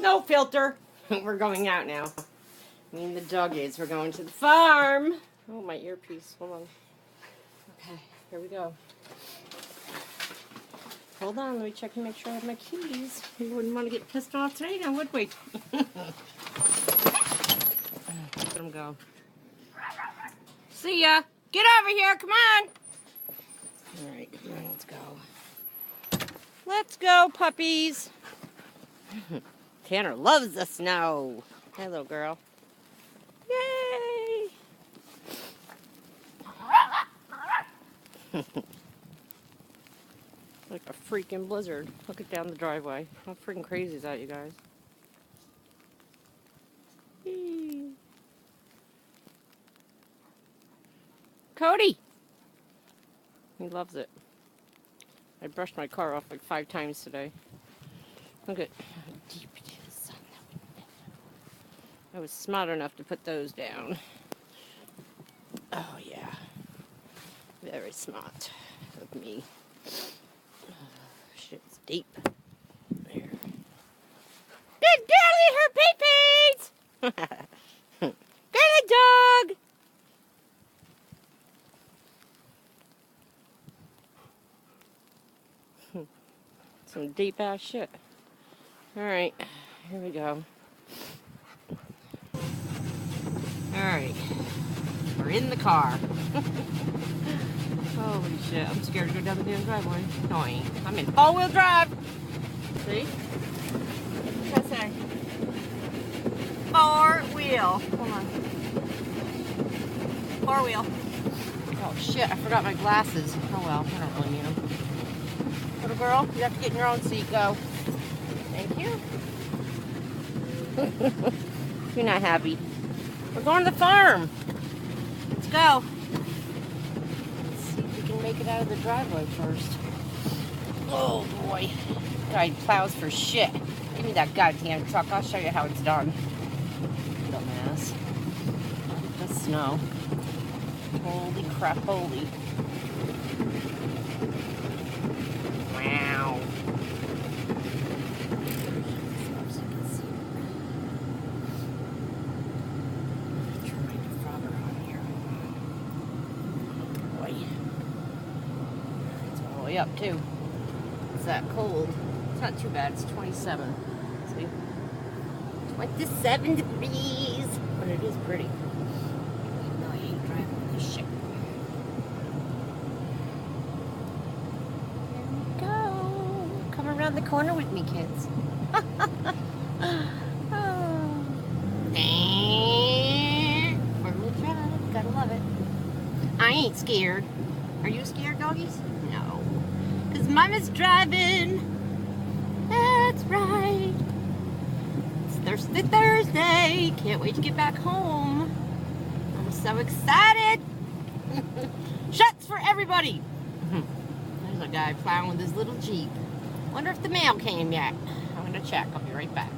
no filter. We're going out now. Me and the doggies. We're going to the farm. Oh, my earpiece. Hold on. Okay, here we go. Hold on, let me check and make sure I have my keys. We wouldn't want to get pissed off today now, would we? Let them go. See ya. Get over here, come on. All right, come on, let's go. Let's go, puppies. Tanner loves the snow. Hi, little girl. Yay! Like a freaking blizzard. Look it down the driveway. How freaking crazy is that, you guys? Whee. Cody! He loves it. I brushed my car off like 5 times today. Look at how deep it is. I was smart enough to put those down. Oh, yeah. Very smart of me. Shit's deep. There. Good girlie, her pee-pees! Good dog! Some deep ass shit. Alright, here we go. Alright, we're in the car. Holy shit, I'm scared to go down the damn driveway. No, I ain't. I'm in all-wheel drive. See? What's that say? 4-wheel. Hold on. 4-wheel. Oh shit, I forgot my glasses. Oh well, I don't really need them. Little girl, you have to get in your own seat. Go. Thank you. You're not happy. We're going to the farm. Let's go. Let's see if we can make it out of the driveway first. Oh boy. Guy plows for shit. Give me that goddamn truck. I'll show you how it's done. Dumbass. The snow. Holy crap, holy. Wow. Up too. It's that cold. It's not too bad. It's 27. See? 27 degrees. But it is pretty. Even though I ain't driving this shit. Here we go. Come around the corner with me, kids. Four-wheel drive. Gotta love it. I ain't scared. Are you scared, doggies? No. Because Mama's driving. That's right. It's Thirsty Thursday. Can't wait to get back home. I'm so excited. Shuts for everybody. There's a guy plowing with his little Jeep. Wonder if the mail came yet. I'm going to check. I'll be right back.